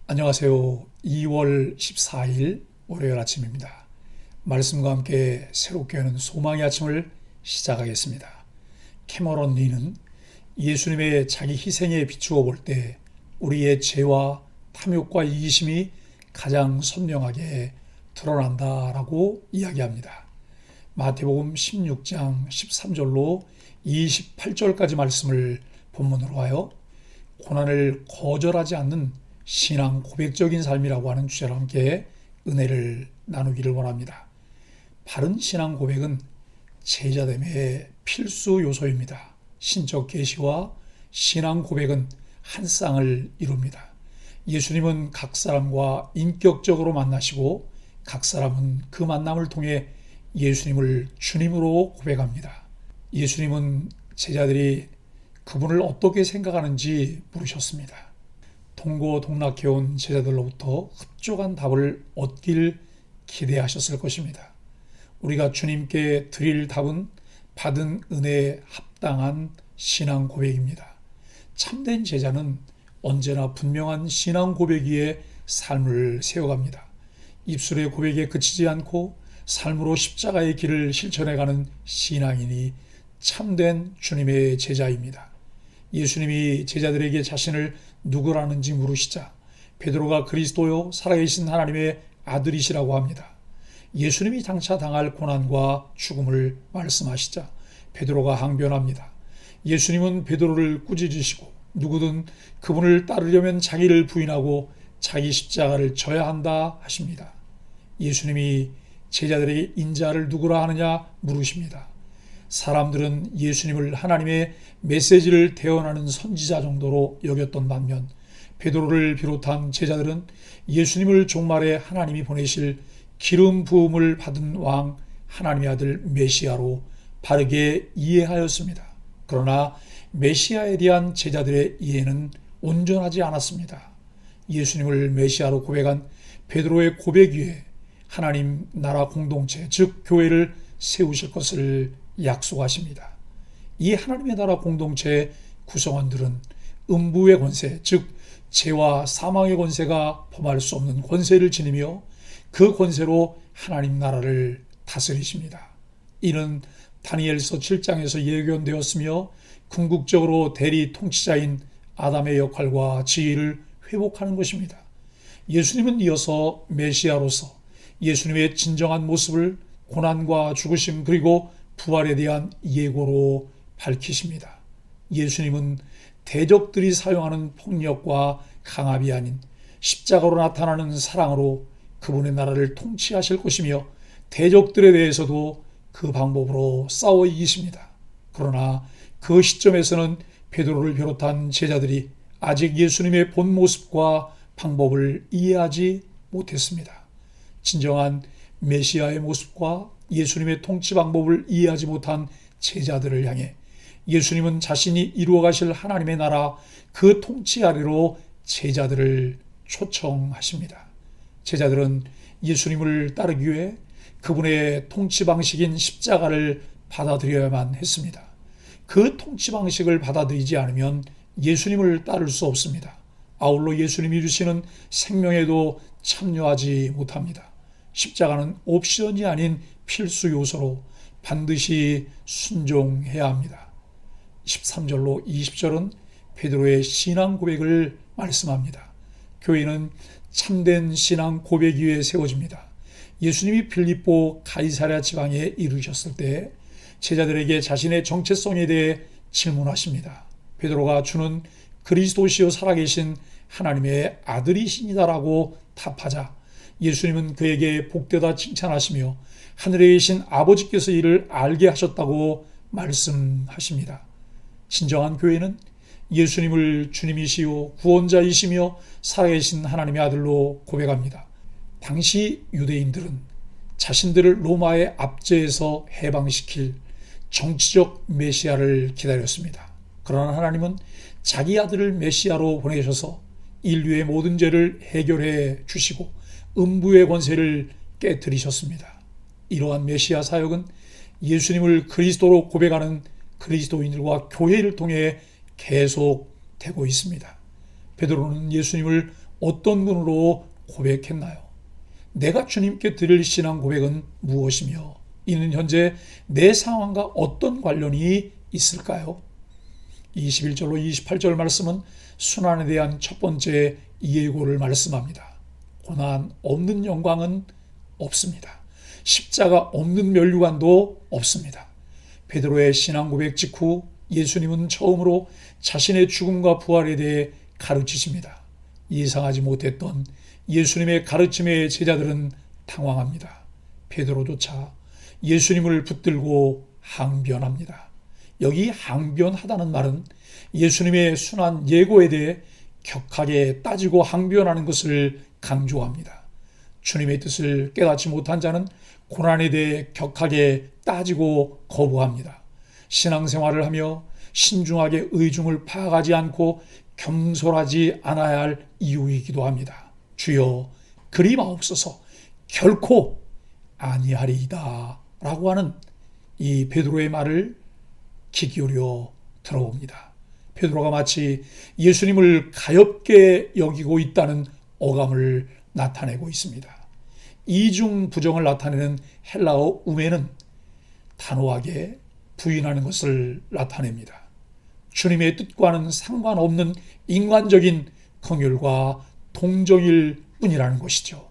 안녕하세요. 2월 14일 월요일 아침입니다. 말씀과 함께 새롭게 여는 소망의 아침을 시작하겠습니다. 캐머런 리는 예수님의 자기 희생에 비추어 볼 때 우리의 죄와 탐욕과 이기심이 가장 선명하게 드러난다라고 이야기합니다. 마태복음 16장 13절로 28절까지 말씀을 본문으로 하여 고난을 거절하지 않는 신앙 고백적인 삶이라고 하는 주제로 함께 은혜를 나누기를 원합니다. 바른 신앙 고백은 제자됨의 필수 요소입니다. 신적 계시와 신앙 고백은 한 쌍을 이룹니다. 예수님은 각 사람과 인격적으로 만나시고 각 사람은 그 만남을 통해 예수님을 주님으로 고백합니다. 예수님은 제자들이 그분을 어떻게 생각하는지 물으셨습니다. 동고동락해온 제자들로부터 흡족한 답을 얻길 기대하셨을 것입니다. 우리가 주님께 드릴 답은 받은 은혜에 합당한 신앙 고백입니다. 참된 제자는 언제나 분명한 신앙 고백 위에 삶을 세워갑니다. 입술의 고백에 그치지 않고 삶으로 십자가의 길을 실천해가는 신앙인이 참된 주님의 제자입니다. 예수님이 제자들에게 자신을 누구라는지 물으시자 베드로가 그리스도요 살아계신 하나님의 아들이시라고 합니다. 예수님이 장차 당할 고난과 죽음을 말씀하시자 베드로가 항변합니다. 예수님은 베드로를 꾸짖으시고 누구든 그분을 따르려면 자기를 부인하고 자기 십자가를 져야 한다 하십니다. 예수님이 제자들에게 인자를 누구라 하느냐 물으십니다. 사람들은 예수님을 하나님의 메시지를 대언하는 선지자 정도로 여겼던 반면 베드로를 비롯한 제자들은 예수님을 종말에 하나님이 보내실 기름 부음을 받은 왕 하나님의 아들 메시아로 바르게 이해하였습니다. 그러나 메시아에 대한 제자들의 이해는 온전하지 않았습니다. 예수님을 메시아로 고백한 베드로의 고백 위에 하나님 나라 공동체 즉 교회를 세우실 것을 약속하십니다. 이 하나님의 나라 공동체의 구성원들은 음부의 권세, 즉 죄와 사망의 권세가 범할 수 없는 권세를 지니며 그 권세로 하나님 나라를 다스리십니다. 이는 다니엘서 7장에서 예견되었으며 궁극적으로 대리 통치자인 아담의 역할과 지위를 회복하는 것입니다. 예수님은 이어서 메시아로서 예수님의 진정한 모습을 고난과 죽으심 그리고 부활에 대한 예고로 밝히십니다. 예수님은 대적들이 사용하는 폭력과 강압이 아닌 십자가로 나타나는 사랑으로 그분의 나라를 통치하실 것이며 대적들에 대해서도 그 방법으로 싸워 이기십니다. 그러나 그 시점에서는 베드로를 비롯한 제자들이 아직 예수님의 본 모습과 방법을 이해하지 못했습니다. 진정한 메시아의 모습과 예수님의 통치 방법을 이해하지 못한 제자들을 향해 예수님은 자신이 이루어 가실 하나님의 나라 그 통치 아래로 제자들을 초청하십니다. 제자들은 예수님을 따르기 위해 그분의 통치 방식인 십자가를 받아들여야만 했습니다. 그 통치 방식을 받아들이지 않으면 예수님을 따를 수 없습니다. 아울러 예수님이 주시는 생명에도 참여하지 못합니다. 십자가는 옵션이 아닌 필수 요소로 반드시 순종해야 합니다. 13절로 20절은 베드로의 신앙 고백을 말씀합니다. 교회는 참된 신앙 고백 위에 세워집니다. 예수님이 빌립보 가이사랴 지방에 이르셨을 때 제자들에게 자신의 정체성에 대해 질문하십니다. 베드로가 주는 그리스도시요 살아계신 하나님의 아들이시니다라고 답하자 예수님은 그에게 복되다 칭찬하시며 하늘에 계신 아버지께서 이를 알게 하셨다고 말씀하십니다. 진정한 교회는 예수님을 주님이시요 구원자이시며 살아계신 하나님의 아들로 고백합니다. 당시 유대인들은 자신들을 로마의 압제에서 해방시킬 정치적 메시아를 기다렸습니다. 그러나 하나님은 자기 아들을 메시아로 보내셔서 인류의 모든 죄를 해결해 주시고 음부의 권세를 깨뜨리셨습니다. 이러한 메시아 사역은 예수님을 그리스도로 고백하는 그리스도인들과 교회를 통해 계속되고 있습니다. 베드로는 예수님을 어떤 분으로 고백했나요? 내가 주님께 드릴 신앙 고백은 무엇이며 이는 현재 내 상황과 어떤 관련이 있을까요? 21절로 28절 말씀은 순환에 대한 첫 번째 예고를 말씀합니다. 고난 없는 영광은 없습니다. 십자가 없는 면류관도 없습니다. 베드로의 신앙 고백 직후 예수님은 처음으로 자신의 죽음과 부활에 대해 가르치십니다. 예상하지 못했던 예수님의 가르침에 제자들은 당황합니다. 베드로조차 예수님을 붙들고 항변합니다. 여기 항변하다는 말은 예수님의 순한 예고에 대해 격하게 따지고 항변하는 것을 강조합니다. 주님의 뜻을 깨닫지 못한 자는 고난에 대해 격하게 따지고 거부합니다. 신앙생활을 하며 신중하게 의중을 파악하지 않고 겸손하지 않아야 할 이유이기도 합니다. 주여 그리 마옵소서 결코 아니하리이다 라고 하는 이 베드로의 말을 귀 기울여 들어봅니다. 베드로가 마치 예수님을 가엾게 여기고 있다는 어감을 나타내고 있습니다. 이중 부정을 나타내는 헬라어 우메는 단호하게 부인하는 것을 나타냅니다. 주님의 뜻과는 상관없는 인간적인 긍휼과 동정일 뿐이라는 것이죠.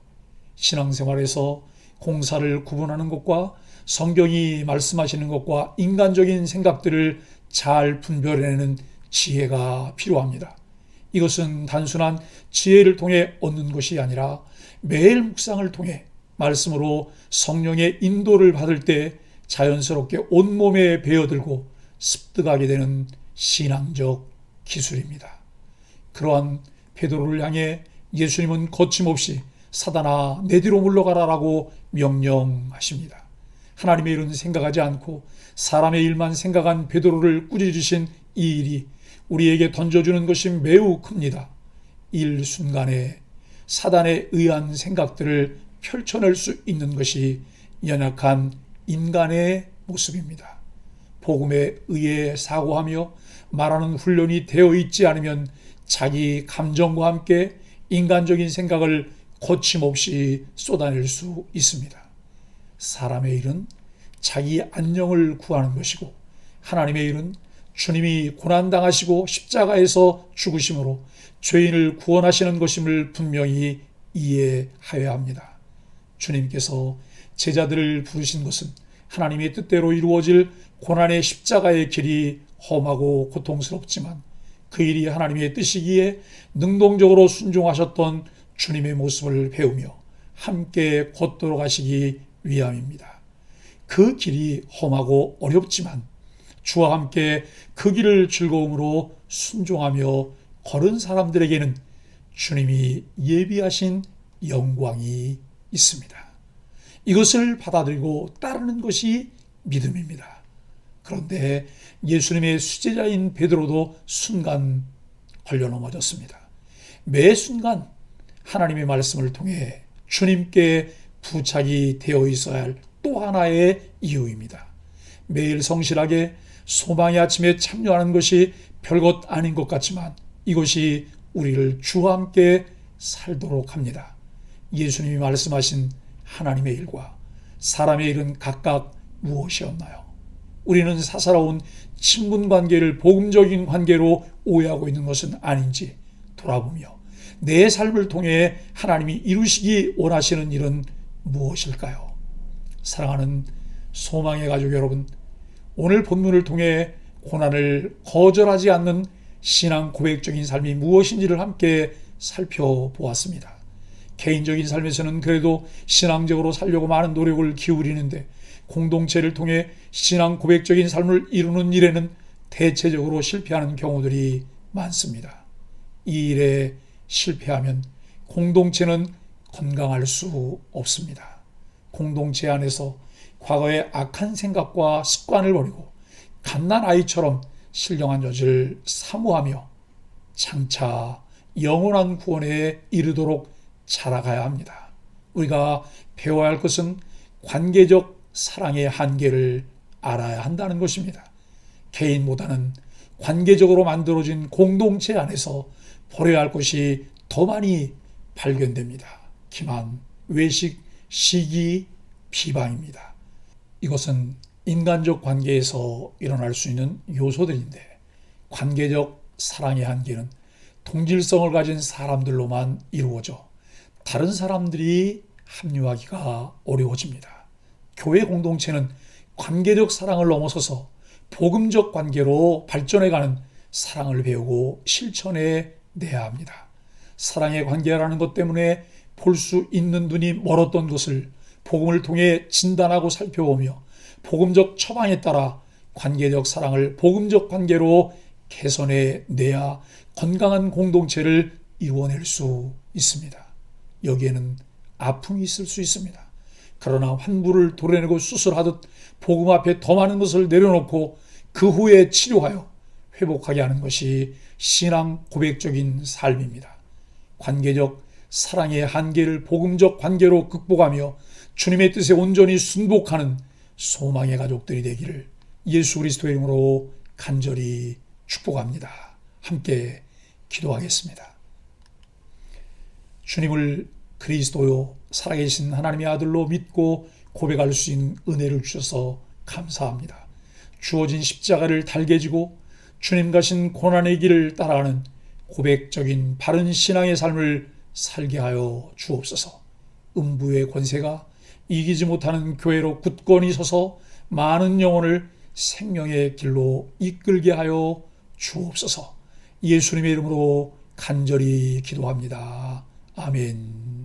신앙생활에서 공사를 구분하는 것과 성경이 말씀하시는 것과 인간적인 생각들을 잘 분별해내는 지혜가 필요합니다. 이것은 단순한 지혜를 통해 얻는 것이 아니라 매일 묵상을 통해 말씀으로 성령의 인도를 받을 때 자연스럽게 온몸에 배어들고 습득하게 되는 신앙적 기술입니다. 그러한 베드로를 향해 예수님은 거침없이 사단아 내 뒤로 물러가라라고 명령하십니다. 하나님의 일은 생각하지 않고 사람의 일만 생각한 베드로를 꾸짖으신 이 일이 우리에게 던져주는 것이 매우 큽니다. 일순간에 사단에 의한 생각들을 펼쳐낼 수 있는 것이 연약한 인간의 모습입니다. 복음에 의해 사고하며 말하는 훈련이 되어 있지 않으면 자기 감정과 함께 인간적인 생각을 거침없이 쏟아낼 수 있습니다. 사람의 일은 자기 안녕을 구하는 것이고 하나님의 일은 주님이 고난당하시고 십자가에서 죽으심으로 죄인을 구원하시는 것임을 분명히 이해하여야 합니다. 주님께서 제자들을 부르신 것은 하나님의 뜻대로 이루어질 고난의 십자가의 길이 험하고 고통스럽지만 그 일이 하나님의 뜻이기에 능동적으로 순종하셨던 주님의 모습을 배우며 함께 걷도록 하시기 위함입니다. 그 길이 험하고 어렵지만 주와 함께 그 길을 즐거움으로 순종하며 걸은 사람들에게는 주님이 예비하신 영광이 있습니다. 이것을 받아들이고 따르는 것이 믿음입니다. 그런데 예수님의 수제자인 베드로도 순간 걸려 넘어졌습니다. 매 순간 하나님의 말씀을 통해 주님께 부착이 되어 있어야 할 또 하나의 이유입니다. 매일 성실하게 소망의 아침에 참여하는 것이 별것 아닌 것 같지만 이것이 우리를 주와 함께 살도록 합니다. 예수님이 말씀하신 하나님의 일과 사람의 일은 각각 무엇이었나요? 우리는 사사로운 친분 관계를 복음적인 관계로 오해하고 있는 것은 아닌지 돌아보며 내 삶을 통해 하나님이 이루시기 원하시는 일은 무엇일까요? 사랑하는 소망의 가족 여러분, 오늘 본문을 통해 고난을 거절하지 않는 신앙 고백적인 삶이 무엇인지를 함께 살펴보았습니다. 개인적인 삶에서는 그래도 신앙적으로 살려고 많은 노력을 기울이는데 공동체를 통해 신앙 고백적인 삶을 이루는 일에는 대체적으로 실패하는 경우들이 많습니다. 이 일에 실패하면 공동체는 건강할 수 없습니다. 공동체 안에서 과거의 악한 생각과 습관을 버리고 갓난아이처럼 신령한 젖을 사모하며 장차 영원한 구원에 이르도록 자라가야 합니다. 우리가 배워야 할 것은 관계적 사랑의 한계를 알아야 한다는 것입니다. 개인보다는 관계적으로 만들어진 공동체 안에서 버려야 할 것이 더 많이 발견됩니다. 기만, 외식, 시기, 비방입니다. 이것은 인간적 관계에서 일어날 수 있는 요소들인데, 관계적 사랑의 한계는 동질성을 가진 사람들로만 이루어져 다른 사람들이 합류하기가 어려워집니다. 교회 공동체는 관계적 사랑을 넘어서서 복음적 관계로 발전해가는 사랑을 배우고 실천해 내야 합니다. 사랑의 관계라는 것 때문에 볼 수 있는 눈이 멀었던 것을 복음을 통해 진단하고 살펴보며 복음적 처방에 따라 관계적 사랑을 복음적 관계로 개선해 내야 건강한 공동체를 이루어낼 수 있습니다. 여기에는 아픔이 있을 수 있습니다. 그러나 환부를 도려내고 수술하듯 복음 앞에 더 많은 것을 내려놓고 그 후에 치료하여 회복하게 하는 것이 신앙 고백적인 삶입니다. 관계적 사랑의 한계를 복음적 관계로 극복하며 주님의 뜻에 온전히 순복하는 소망의 가족들이 되기를 예수 그리스도의 이름으로 간절히 축복합니다. 함께 기도하겠습니다. 주님을 그리스도요 살아계신 하나님의 아들로 믿고 고백할 수 있는 은혜를 주셔서 감사합니다. 주어진 십자가를 달게 지고 주님 가신 고난의 길을 따라가는 고백적인 바른 신앙의 삶을 살게 하여 주옵소서. 음부의 권세가 이기지 못하는 교회로 굳건히 서서 많은 영혼을 생명의 길로 이끌게 하여 주옵소서. 예수님의 이름으로 간절히 기도합니다. 아멘.